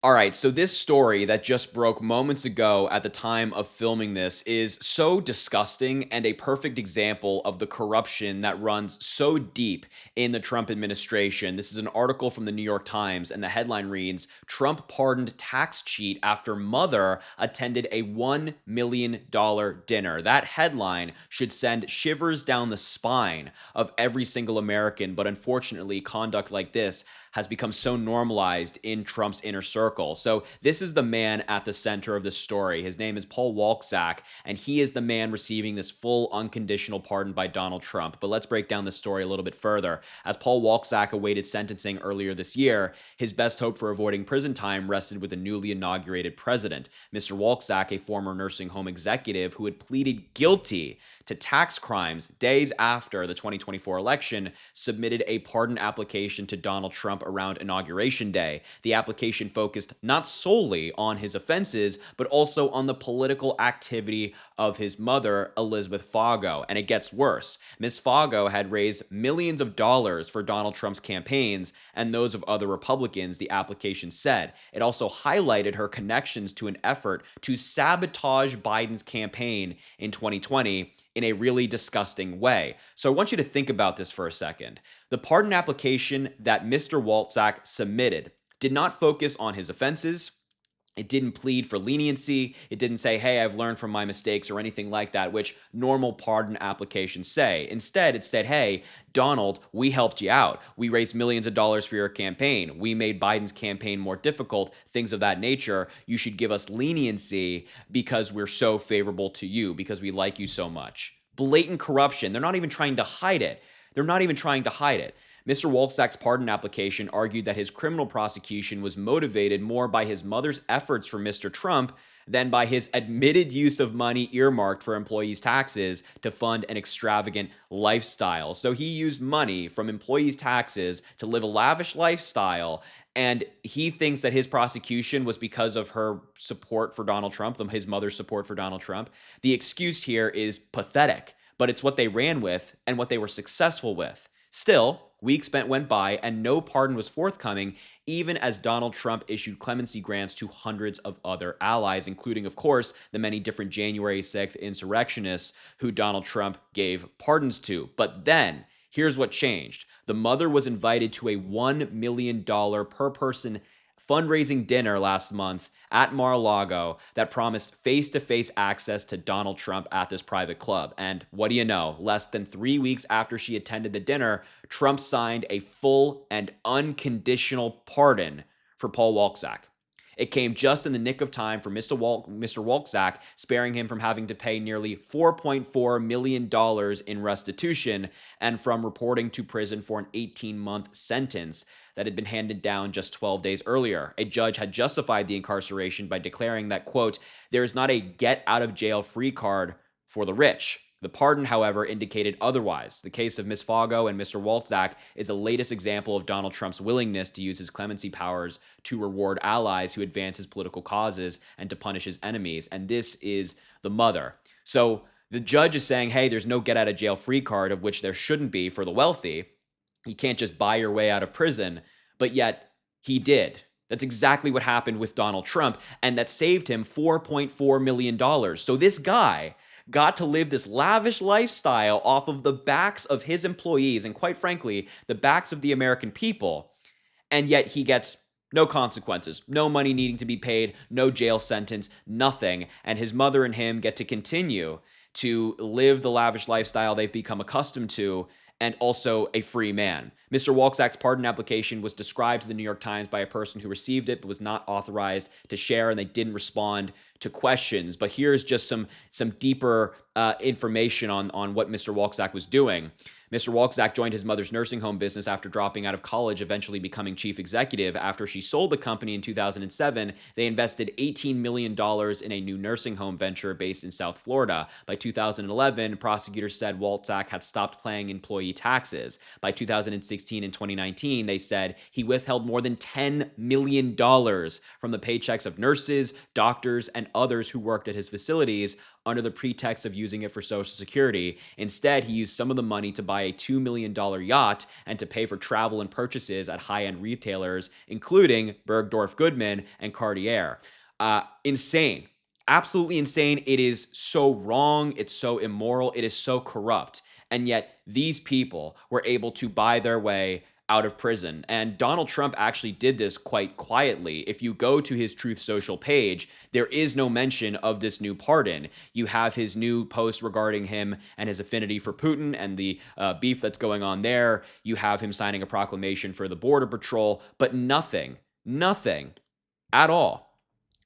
All right, so this story that just broke moments ago at the time of filming this is so disgusting and a perfect example of the corruption that runs so deep in the Trump administration. This is an article from the New York Times, and the headline reads Trump pardoned tax cheat after mother attended a $1 million dinner. That headline should send shivers down the spine of every single American, but unfortunately, conduct like this has become so normalized in Trump's inner circle. So this is the man at the center of this story. His name is Paul Walczak, and he is the man receiving this full unconditional pardon by Donald Trump. But let's break down this story a little bit further. As Paul Walczak awaited sentencing earlier this year, his best hope for avoiding prison time rested with a newly inaugurated president. Mr. Walczak, a former nursing home executive who had pleaded guilty to tax crimes days after the 2024 election, submitted a pardon application to Donald Trump around Inauguration Day. The application focused not solely on his offenses, but also on the political activity of his mother, Elizabeth Fargo. And it gets worse. Ms. Fargo had raised millions of dollars for Donald Trump's campaigns and those of other Republicans, the application said. It also highlighted her connections to an effort to sabotage Biden's campaign in 2020 in a really disgusting way. So I want you to think about this for a second. The pardon application that Mr. Walczak submitted did not focus on his offenses. It didn't plead for leniency. It didn't say, hey, I've learned from my mistakes or anything like that, which normal pardon applications say. Instead, it said, hey, Donald, we helped you out. We raised millions of dollars for your campaign. We made Biden's campaign more difficult, things of that nature. You should give us leniency because we're so favorable to you, because we like you so much. Blatant corruption. They're not even trying to hide it. They're not even trying to hide it. Mr. Walczak's pardon application argued that his criminal prosecution was motivated more by his mother's efforts for Mr. Trump than by his admitted use of money earmarked for employees' taxes to fund an extravagant lifestyle. So he used money from employees' taxes to live a lavish lifestyle, and he thinks that his prosecution was because of her support for Donald Trump, his mother's support for Donald Trump. The excuse here is pathetic, but it's what they ran with and what they were successful with. Still, weeks went by and no pardon was forthcoming, even as Donald Trump issued clemency grants to hundreds of other allies, including, of course, the many different January 6th insurrectionists who Donald Trump gave pardons to. But then, here's what changed. The mother was invited to a $1 million per person fundraising dinner last month at Mar-a-Lago that promised face-to-face access to Donald Trump at this private club. And what do you know? Less than 3 weeks after she attended the dinner, Trump signed a full and unconditional pardon for Paul Walczak. It came just in the nick of time for Mr. Walczak, sparing him from having to pay nearly $4.4 million in restitution and from reporting to prison for an 18-month sentence that had been handed down just 12 days earlier. A judge had justified the incarceration by declaring that, quote, there is not a get-out-of-jail-free card for the rich. The pardon, however, indicated otherwise. The case of Ms. Fargo and Mr. Walczak is the latest example of Donald Trump's willingness to use his clemency powers to reward allies who advance his political causes and to punish his enemies. And this is the mother. So the judge is saying, hey, there's no get-out-of-jail-free card, of which there shouldn't be for the wealthy. You can't just buy your way out of prison. But yet, he did. That's exactly what happened with Donald Trump, and that saved him $4.4 million. So this guy got to live this lavish lifestyle off of the backs of his employees and, quite frankly, the backs of the American people. And yet he gets no consequences, no money needing to be paid, no jail sentence, nothing. And his mother and him get to continue to live the lavish lifestyle they've become accustomed to, and also a free man. Mr. Walczak's pardon application was described to the New York Times by a person who received it but was not authorized to share, and they didn't respond to questions. But here's just some deeper information on what Mr. Walczak was doing. Mr. Walczak joined his mother's nursing home business after dropping out of college, eventually becoming chief executive. After she sold the company in 2007, they invested $18 million in a new nursing home venture based in South Florida. By 2011, prosecutors said Walczak had stopped paying employee taxes. By 2016 and 2019, they said he withheld more than $10 million from the paychecks of nurses, doctors, and others who worked at his facilities, under the pretext of using it for Social Security. Instead, he used some of the money to buy a $2 million yacht and to pay for travel and purchases at high-end retailers, including Bergdorf Goodman and Cartier. Insane. Absolutely insane. It is so wrong. It's so immoral. It is so corrupt. And yet these people were able to buy their way out of prison. And Donald Trump actually did this quite quietly. If you go to his Truth Social page, there is no mention of this new pardon. You have his new post regarding him and his affinity for Putin and the beef that's going on there. You have him signing a proclamation for the Border Patrol, but nothing at all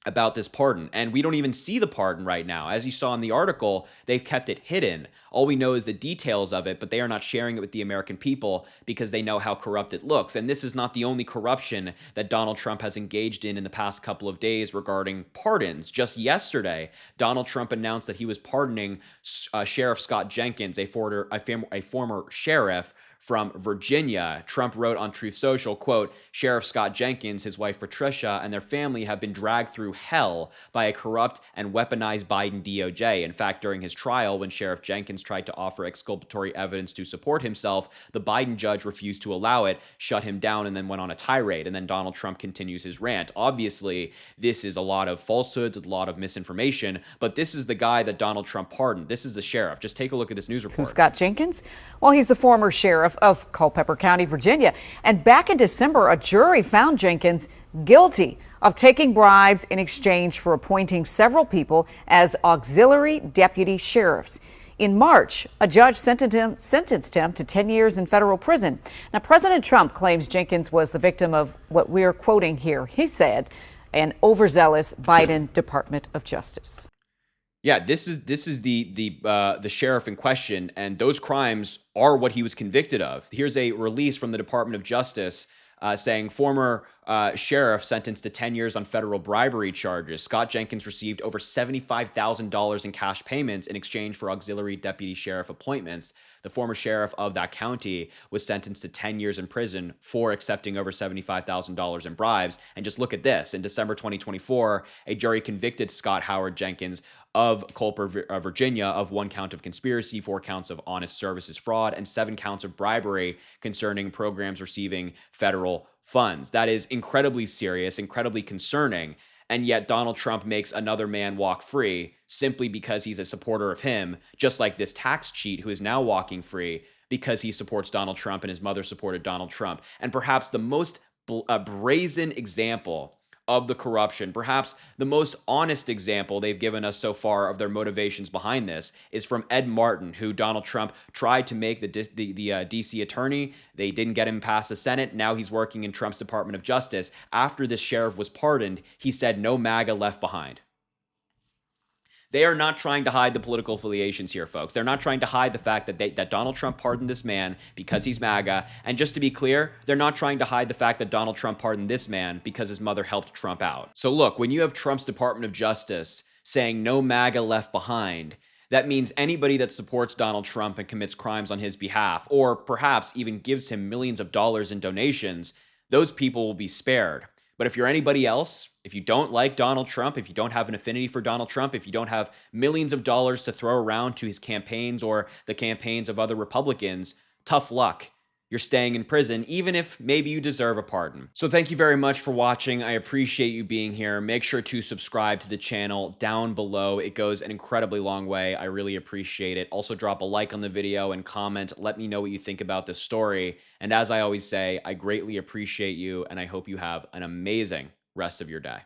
about this pardon. And we don't even see the pardon right now. As you saw in the article, they've kept it hidden. All we know is the details of it, but they are not sharing it with the American people because they know how corrupt it looks. And this is not the only corruption that Donald Trump has engaged in the past couple of days regarding pardons. Just yesterday, Donald Trump announced that he was pardoning Sheriff Scott Jenkins, a former sheriff from Virginia. Trump wrote on Truth Social, quote, "Sheriff Scott Jenkins, his wife Patricia, and their family have been dragged through hell by a corrupt and weaponized Biden DOJ. In fact, during his trial, when Sheriff Jenkins tried to offer exculpatory evidence to support himself, the Biden judge refused to allow it, shut him down, and then went on a tirade." And then Donald Trump continues his rant. Obviously, this is a lot of falsehoods, a lot of misinformation, but this is the guy that Donald Trump pardoned. This is the sheriff. Just take a look at this news report. Scott Jenkins? Well, he's the former sheriff of Culpeper County, Virginia. And back in December, a jury found Jenkins guilty of taking bribes in exchange for appointing several people as auxiliary deputy sheriffs. In March, a judge sentenced him to 10 years in federal prison. Now, President Trump claims Jenkins was the victim of what we're quoting here. He said, an overzealous Biden Department of Justice. Yeah, this is the sheriff in question, and those crimes are what he was convicted of. Here's a release from the Department of Justice saying former sheriff sentenced to 10 years on federal bribery charges. Scott Jenkins received over $75,000 in cash payments in exchange for auxiliary deputy sheriff appointments. The former sheriff of that county was sentenced to 10 years in prison for accepting over $75,000 in bribes. And just look at this. In December 2024, a jury convicted Scott Howard Jenkins of Culpeper, Virginia, of 1 count of conspiracy, 4 counts of honest services fraud, and 7 counts of bribery concerning programs receiving federal funds. That is incredibly serious, incredibly concerning. And yet Donald Trump makes another man walk free simply because he's a supporter of him, just like this tax cheat who is now walking free because he supports Donald Trump and his mother supported Donald Trump. And perhaps the most brazen example of the corruption, perhaps the most honest example they've given us so far of their motivations behind this, is from Ed Martin, who Donald Trump tried to make the DC attorney. They didn't get him past the Senate. Now he's working in Trump's Department of Justice. After this sheriff was pardoned, he said, "No MAGA left behind." They are not trying to hide the political affiliations here, folks. They're not trying to hide the fact that Donald Trump pardoned this man because he's MAGA. And just to be clear, they're not trying to hide the fact that Donald Trump pardoned this man because his mother helped Trump out. So look, when you have Trump's Department of Justice saying no MAGA left behind, that means anybody that supports Donald Trump and commits crimes on his behalf, or perhaps even gives him millions of dollars in donations, those people will be spared. But if you're anybody else, if you don't like Donald Trump, if you don't have an affinity for Donald Trump, if you don't have millions of dollars to throw around to his campaigns or the campaigns of other Republicans, tough luck. You're staying in prison, even if maybe you deserve a pardon. So thank you very much for watching. I appreciate you being here. Make sure to subscribe to the channel down below. It goes an incredibly long way. I really appreciate it. Also drop a like on the video and comment. Let me know what you think about this story. And as I always say, I greatly appreciate you, and I hope you have an amazing rest of your day.